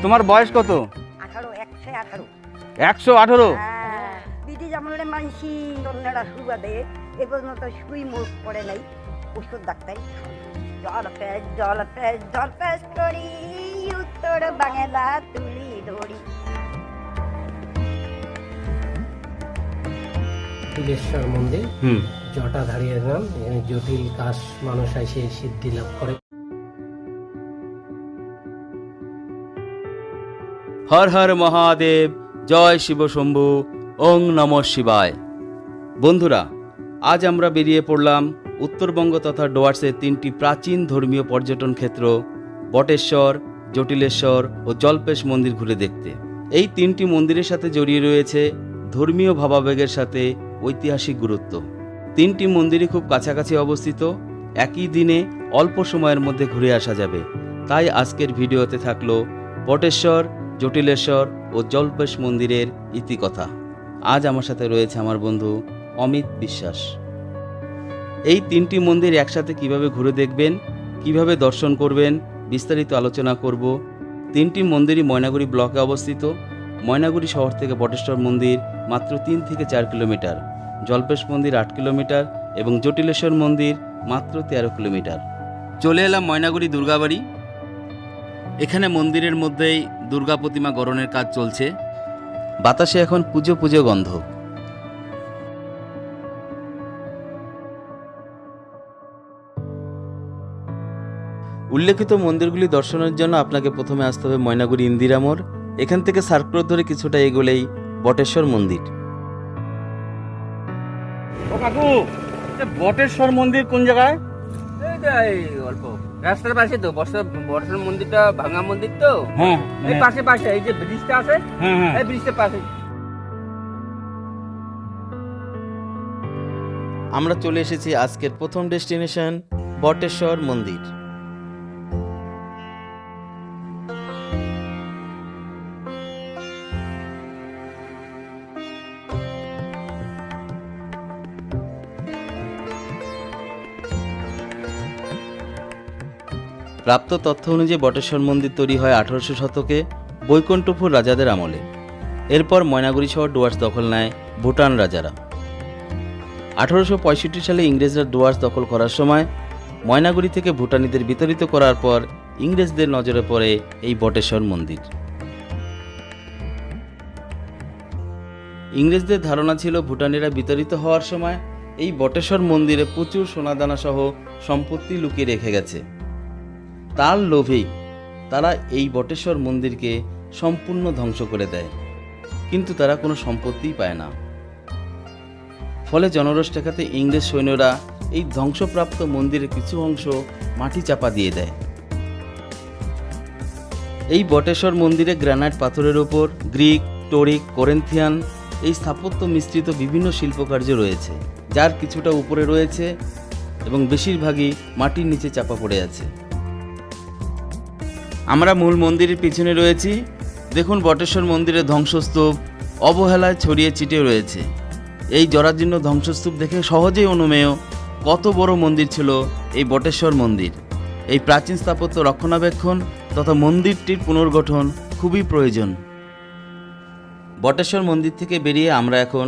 তোমার বয়স কত? 18, 118। 118? বিধি জামলে মানসি অন্যরা সুবাদে এ পর্যন্ত সুই মুখ পড়ে নাই। ওষুধ ডাক্তার জল পেশ করি উত্তর বাংলা তুলি ধরি। জটিলেশ্বর মন্দির, জটাধারীর নাম। এখানে জটিল কাশ মানুষ এসে সিদ্ধি লাভ করে। হর হর মহাদেব, জয় শিব শম্ভু, ওং নমঃ শিবায়। বন্ধুরা, আজ আমরা বেরিয়ে পড়লাম উত্তরবঙ্গ তথা ডুয়ার্সের 3টি প্রাচীন ধর্মীয় পর্যটন ক্ষেত্র বটেশ্বর, জটিলেশ্বর ও জল্পেশ মন্দির ঘুরে দেখতে। এই 3টি মন্দিরের সাথে জড়িয়ে রয়েছে ধর্মীয় ভাবাবেগের সাথে ঐতিহাসিক গুরুত্ব। 3টি মন্দিরই খুব কাছাকাছি অবস্থিত, একই দিনে অল্প সময়ের মধ্যে ঘুরে আসা যাবে। তাই আজকের ভিডিওতে থাকলো বটেশ্বর, জটিলেশ্বর ও জল্পেশ মন্দিরের ইতিকথা। আজ আমার সাথে রয়েছে আমার বন্ধু অমিত বিশ্বাস। এই 3টি মন্দির একসাথে কিভাবে ঘুরে দেখবেন, কিভাবে দর্শন করবেন, বিস্তারিত আলোচনা করব। 3টি মন্দিরই ময়নাগুড়ি ব্লকে অবস্থিত। ময়নাগুড়ি শহর থেকে বটেশ্বর মন্দির মাত্র 3 থেকে 4 কিলোমিটার, জল্পেশ মন্দির 8 কিলোমিটার এবং জটিলেশ্বর মন্দির মাত্র 13 কিলোমিটার। চলে এলাম ময়নাগুড়ি দুর্গাবাড়ি। এখানে মন্দিরের মধ্যেই দুর্গা প্রতিমা গড়নের কাজ চলছে। বাতাসে এখন পুজো পুজো গন্ধ। উল্লেখিত মন্দিরগুলি দর্শনের জন্য আপনাকে প্রথমে আসতে হবে ময়নাগুড়ি ইন্দিরা মোড়। এখান থেকে সার্ক রোড ধরে কিছুটা এগোলেই বটেশ্বর মন্দির। ও কাকু, বটেশ্বর মন্দির কোন জায়গায়? এই অল্প রাস্তার পাশে তো বটেশ্বর মন্দিরটা ভাঙা মন্দির তো। হ্যাঁ, এই পাশে এই যে ব্রিজটা আছে, এই ব্রিজটার পাশে। আমরা চলে এসেছি আজকের প্রথম ডেস্টিনেশন বটেশ্বর মন্দির। প্রাপ্ত তথ্য অনুযায়ী বটেশ্বর মন্দির তৈরি হয় 1800 শতকে বৈকুণ্ঠপুর রাজাদের আমলে। এরপর ময়নাগুড়ি শহর ডুয়ার্স দখল নেয় ভুটান রাজারা। 1865 সালে ইংরেজরা ডুয়ার্স দখল করার সময় ময়নাগুড়ি থেকে ভুটানিদের বিতাড়িত করার পর ইংরেজদের নজরে পড়ে এই বটেশ্বর মন্দির। ইংরেজদের ধারণা ছিল ভুটানিরা বিতাড়িত হওয়ার সময় এই বটেশ্বর মন্দিরে প্রচুর সোনাদানা সহ সম্পত্তি লুকিয়ে রেখে গেছে। তার লোভেই তারা এই বটেশ্বর মন্দিরকে সম্পূর্ণ ধ্বংস করে দেয়, কিন্তু তারা কোনো সম্পত্তিই পায় না। ফলে জনরোষ ঠেকাতে ইংরেজ সৈন্যরা এই ধ্বংসপ্রাপ্ত মন্দিরের কিছু অংশ মাটি চাপা দিয়ে দেয়। এই বটেশ্বর মন্দিরে গ্রানাইট পাথরের ওপর গ্রিক, টোরিক, কোরিন্থিয়ান এই স্থাপত্য মিশ্রিত বিভিন্ন শিল্পকার্য রয়েছে, যার কিছুটা উপরে রয়েছে এবং বেশিরভাগই মাটির নিচে চাপা পড়ে আছে। আমরা মূল মন্দিরের পিছনে রয়েছি। দেখুন বটেশ্বর মন্দিরের ধ্বংসস্তূপ অবহেলায় ছড়িয়ে ছিটিয়ে রয়েছে। এই জরাজীর্ণ ধ্বংসস্তূপ দেখে সহজেই অনুমেয় কত বড় মন্দির ছিল এই বটেশ্বর মন্দির। এই প্রাচীন স্থাপত্য রক্ষণাবেক্ষণ তথা মন্দিরটির পুনর্গঠন খুবই প্রয়োজন। বটেশ্বর মন্দির থেকে বেরিয়ে আমরা এখন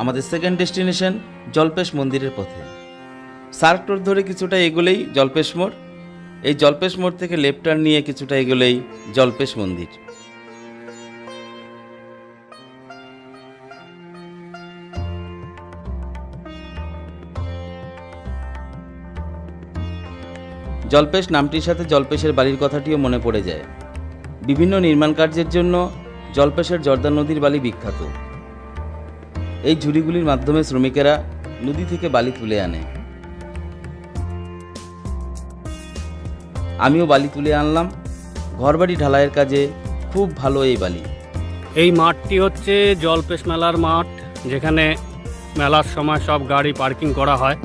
আমাদের সেকেন্ড ডেস্টিনেশন জল্পেশ মন্দিরের পথে। সার্ক রোড ধরে কিছুটা এগোলেই জল্পেশ মোড়। এই জল্পেশ মোড় থেকে লেফট টার্ন নিয়ে কিছুটা এগোলেই জল্পেশ মন্দির। জল্পেশ নামটির সাথে জল্পেশের বালির কথাটিও মনে পড়ে যায়। বিভিন্ন নির্মাণ কার্যের জন্য জল্পেশের জর্দা নদীর বালি বিখ্যাত। এই ঝুড়িগুলির মাধ্যমে শ্রমিকেরা নদী থেকে বালি তুলে আনে। আমিও বালি তুলে আনলাম। ঘরবাড়ি ঢালাইয়ের কাজে খুব ভালো এই বালি। এই মাঠটি হচ্ছে জল্পেশ মেলার মাঠ, যেখানে মেলার সময় সব গাড়ি পার্কিং করা হয়।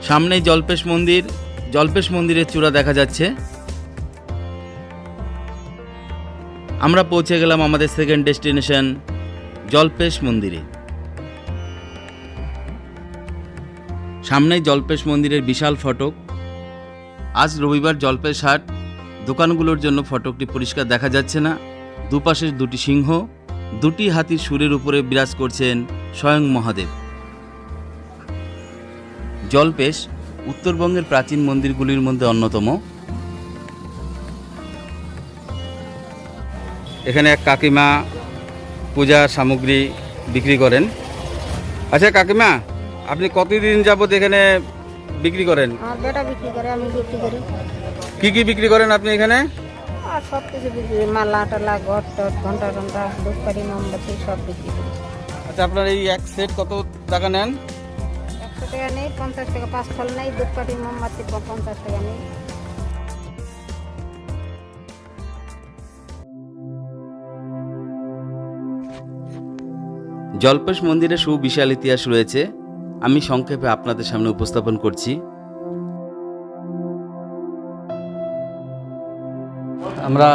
সামনেই জল্পেশ মন্দির। জল্পেশ মন্দিরের চূড়া দেখা যাচ্ছে। আমরা পৌঁছে গেলাম আমাদের সেকেন্ড ডেস্টিনেশন জল্পেশ মন্দিরে। সামনেই জল্পেশ মন্দিরের বিশাল ফটক। আজ রবিবার জল্পেশ হাট, দোকানগুলোর জন্য ফটকটি পরিষ্কার দেখা যাচ্ছে না। দুপাশে দুটি সিংহ, দুটি হাতির সুরের উপরে বিরাজ করছেন স্বয়ং মহাদেব। জল্পেশ উত্তরবঙ্গের প্রাচীন মন্দিরগুলির মধ্যে অন্যতম। এখানে এক কাকিমা পূজার সামগ্রী বিক্রি করেন। আচ্ছা কাকিমা, আপনি কতদিন যাবত এখানে বিক্রি করেন? আমার বেটা বিক্রি করে, আমি বিক্রি করি। কি কি বিক্রি করেন আপনি এখানে? আর সব কিছু বিক্রি করি, মালা টালা, ঘট টট, ঘন্টা টন্টা, ধূপকাঠি, মোমবাতি সব বিক্রি করি। আচ্ছা, আপনার এই এক সেট কত টাকা নেন? 100 টাকা নেই, 50 টাকা 5 ফল নেই, ধূপকাঠি মোমবাতি 50 টাকা নেই। জল্পেশ মন্দিরে সুবিশাল ইতিহাস রয়েছে, আমি সংক্ষেপে আপনাদের সামনে উপস্থাপন করছি। আমরা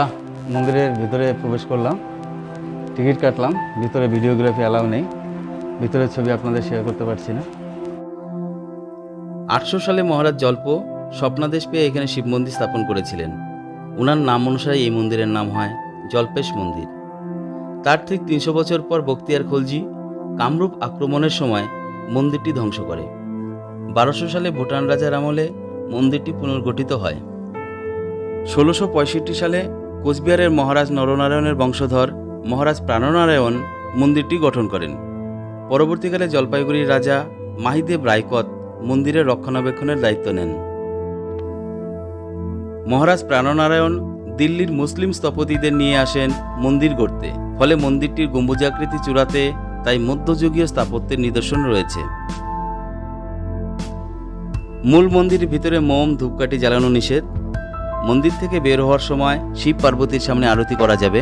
মন্দিরের ভিতরে প্রবেশ করলাম, টিকিট কাটলাম। ভিতরে ভিডিওগ্রাফি অ্যালাউ নেই, ভিতরের ছবি আপনাদের শেয়ার করতে পারছি না। 800 সালে মহারাজ জল্প স্বপ্নাদেশ পেয়ে এখানে শিব মন্দির স্থাপন করেছিলেন। ওনার নাম অনুসারে এই মন্দিরের নাম হয় জল্পেশ মন্দির। তার ঠিক 300 বছর পর বখতিয়ার খলজি কামরূপ আক্রমণের সময় মন্দিরটি ধ্বংস করে। 1200 সালে ভুটান রাজার আমলে মন্দিরটি পুনর্গঠিত হয়। 1665 সালে কোচবিহারের মহারাজ নরনারায়ণের বংশধর মহারাজ প্রাণনারায়ণ মন্দিরটি গঠন করেন। পরবর্তীকালে জলপাইগুড়ির রাজা মাহিদেব রায়কত মন্দিরের রক্ষণাবেক্ষণের দায়িত্ব নেন। মহারাজ প্রাণনারায়ণ দিল্লির মুসলিম স্থপতিদের নিয়ে আসেন মন্দির গড়তে, ফলে মন্দিরটির গম্বুজাকৃতি চূড়াতে তাই মধ্যযুগীয় স্থাপত্যের নিদর্শন রয়েছে। মূল মন্দিরের ভিতরে মোম ধূপকাঠি জ্বালানো নিষেধ। মন্দির থেকে বের হওয়ার সময় শিব পার্বতীর সামনে আরতি করা যাবে।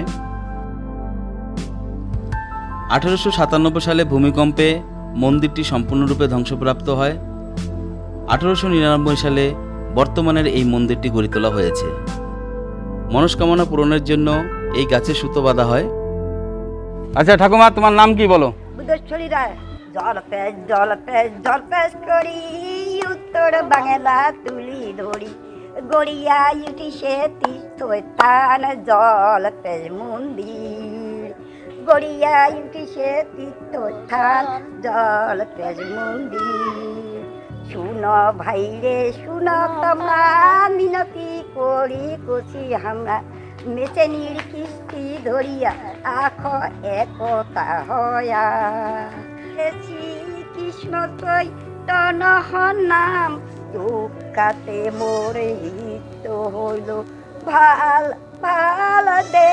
1897 সালে ভূমিকম্পে মন্দিরটি সম্পূর্ণরূপে ধ্বংসপ্রাপ্ত হয়। 1899 সালে বর্তমানের এই মন্দিরটি গড়ে তোলা হয়েছে। মনস্কামনা পূরণের জন্য এই গাছে সুতো বাঁধা হয়। আচ্ছা ঠাকুমা, তোমার নাম কি বলো? বুদ্ধেশ্বরী রায়। জলপেশ জলপেশ জলপেশ করি, উত্তর বাংলা তুলি ধরি, গড়িয়া উঠিছে তীর্থস্থান জলপেশ মন্দির, গড়িয়া উঠিছে তীর্থস্থান জলপেশ মন্দির। শুনো ভাইরে শুনো তোমরা, মিনতি করি কচি আমরা, মেচেনির কিস্তি ধরিয়া আখ একতা হয়া। কৃষ্ণ তৈ তনহ নাম, দুঃখাতে মোরে হিত হইল, ভাল ভাল দে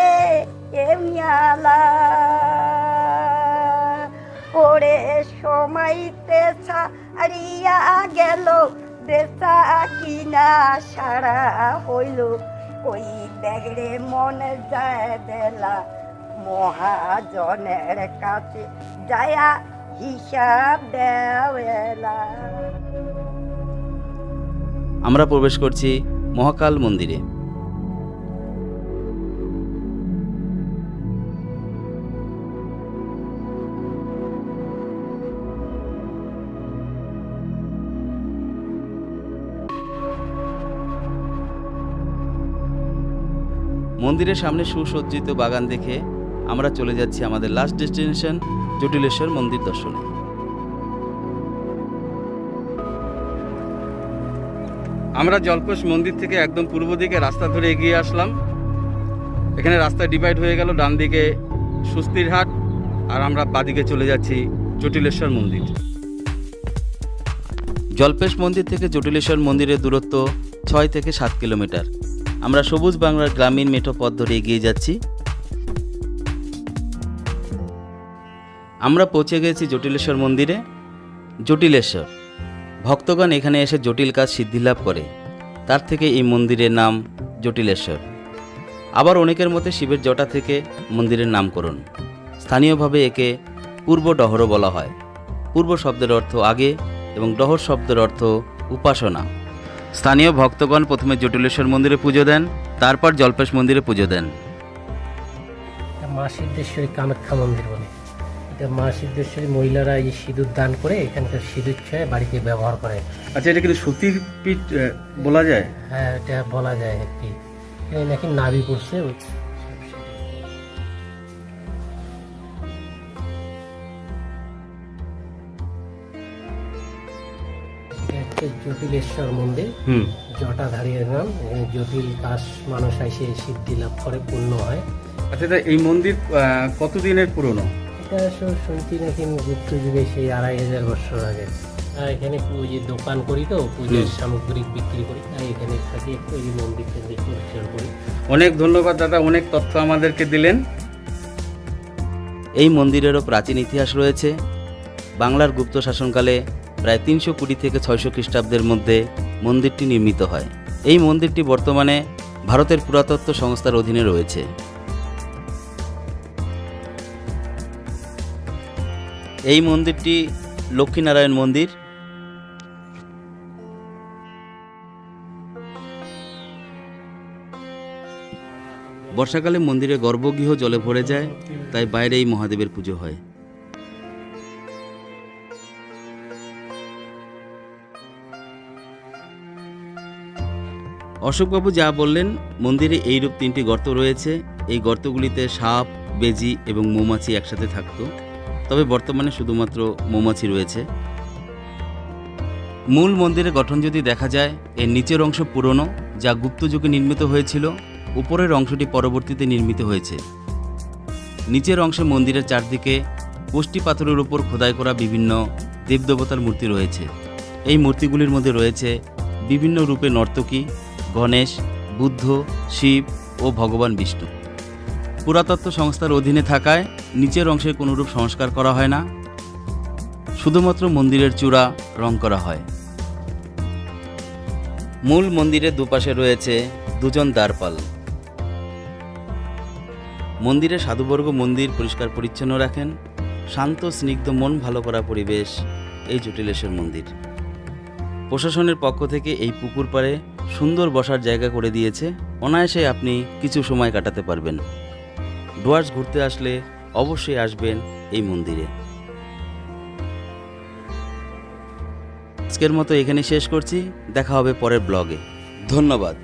এমিয়ালা। ওরে সময়তে ছাড়িয়া গেল, বেচা কিনা সারা হইল, ওই ব্যাগরে মনে যায় বেলা, মহাজনের কাছে যায়া হিসাব দেওয়ালা। আমরা প্রবেশ করছি মহাকাল মন্দিরে। মন্দিরের সামনে সুসজ্জিত বাগান দেখে আমরা চলে যাচ্ছি আমাদের লাস্ট ডেস্টিনেশন জটিলেশ্বর মন্দির দর্শনে। আমরা জল্পেশ মন্দির থেকে একদম পূর্ব দিকে রাস্তা ধরে এগিয়ে আসলাম। এখানে রাস্তা ডিভাইড হয়ে গেল, ডান দিকে সুস্থিরহাট আর আমরা বাদিকে চলে যাচ্ছি জটিলেশ্বর মন্দির। জল্পেশ মন্দির থেকে জটিলেশ্বর মন্দিরের দূরত্ব 6 থেকে 7 কিলোমিটার। আমরা সবুজ বাংলার গ্রামীণ মেঠো পথ ধরে এগিয়ে যাচ্ছি। আমরা পৌঁছে গেছি জটিলেশ্বর মন্দিরে। জটিলেশ্বর ভক্তগণ এখানে এসে জটিল কাজ সিদ্ধিলাভ করে, তার থেকে এই মন্দিরের নাম জটিলেশ্বর। আবার অনেকের মতে শিবের জটা থেকে মন্দিরের নামকরণ। স্থানীয়ভাবে একে পূর্ব ডহরও বলা হয়। পূর্ব শব্দের অর্থ আগে এবং ডহর শব্দের অর্থ উপাসনা। স্থানীয় ভক্তগণ প্রথমে জটিলেশ্বর মন্দিরে পুজো দেন, তারপর জল্পেশ মন্দিরে পুজো দেন। মা সিদ্ধেশ্বরী কামাখ্যা মন্দির বলে। এটা মা সিদ্ধেশ্বরী মহিলারা এই সিঁদুর দান করে এখানকার সিঁদুর ছয় বাড়িতে ব্যবহার করে। আচ্ছা, এটা কিন্তু সুতির পিঠ বলা যায়? হ্যাঁ, এটা বলা যায় আর কি। এখানে নাকি নাভি পড়ছে। এটা হচ্ছে জটিলেশ্বর মন্দির, জটাধারীর নাম। এখানে জটিল কাশ মানুষ এসে সিদ্ধি লাভ করে, পূর্ণ হয়। আচ্ছা, এই মন্দির কতদিনের পুরনো? এটা শুনছি নাকি গুপ্ত যুগে, সেই 2500 বছর আগে। আর এখানে পুজো দোকান করি, তো পুজোর সামগ্রী বিক্রি করি, তাই এখানে থাকি, একটু এই মন্দিরটা দেখি, দর্শন করি। অনেক ধন্যবাদ দাদা, অনেক তথ্য আমাদেরকে দিলেন। এই মন্দিরেরও প্রাচীন ইতিহাস রয়েছে। বাংলার গুপ্ত শাসনকালে প্রায় 320 থেকে 600 খ্রিস্টাব্দের মধ্যে মন্দিরটি নির্মিত হয়। এই মন্দিরটি বর্তমানে ভারতের পুরাতত্ত্ব সংস্থার অধীনে রয়েছে। এই মন্দিরটি লক্ষ্মীনারায়ণ মন্দির। বর্ষাকালে মন্দিরে গর্ভগৃহ জলে ভরে যায়, তাই বাইরে এই মহাদেবের পুজো হয়। অশোকবাবু যা বললেন, মন্দিরে এইরূপ 3টি গর্ত রয়েছে। এই গর্তগুলিতে সাপ, বেজি এবং মৌমাছি একসাথে থাকতো, তবে বর্তমানে শুধুমাত্র মৌমাছি রয়েছে। মূল মন্দিরের গঠন যদি দেখা যায়, এর নিচের অংশ পুরনো, যা গুপ্ত যুগে নির্মিত হয়েছিল। উপরের অংশটি পরবর্তীতে নির্মিত হয়েছে। নিচের অংশে মন্দিরের চারদিকে কোষ্ঠী পাথরের উপর খোদাই করা বিভিন্ন দেবদেবতার মূর্তি রয়েছে। এই মূর্তিগুলির মধ্যে রয়েছে বিভিন্ন রূপে নর্তকী, গণেশ, বুদ্ধ, শিব ও ভগবান বিষ্ণু। পুরাতত্ত্ব সংস্থার অধীনে থাকায় নিচের অংশে কোনোরূপ সংস্কার করা হয় না, শুধুমাত্র মন্দিরের চূড়া রং করা হয়। মূল মন্দিরের দুপাশে রয়েছে 2জন দ্বারপাল। মন্দিরে সাধুবর্গ মন্দির পরিষ্কার পরিচ্ছন্ন রাখেন। শান্ত স্নিগ্ধ মন ভালো করা পরিবেশ এই জটিলেশ্বর মন্দির। প্রশাসনের পক্ষ থেকে এই পুকুর পাড়ে সুন্দর বসার জায়গা করে দিয়েছে। অনায়াসে আপনি কিছু সময় কাটাতে পারবেন। ডুয়ার্স ঘুরতে আসলে অবশ্যই আসবেন এই মন্দিরে। আজকের মতো এখানে শেষ করছি, দেখা হবে পরের ব্লগে। ধন্যবাদ।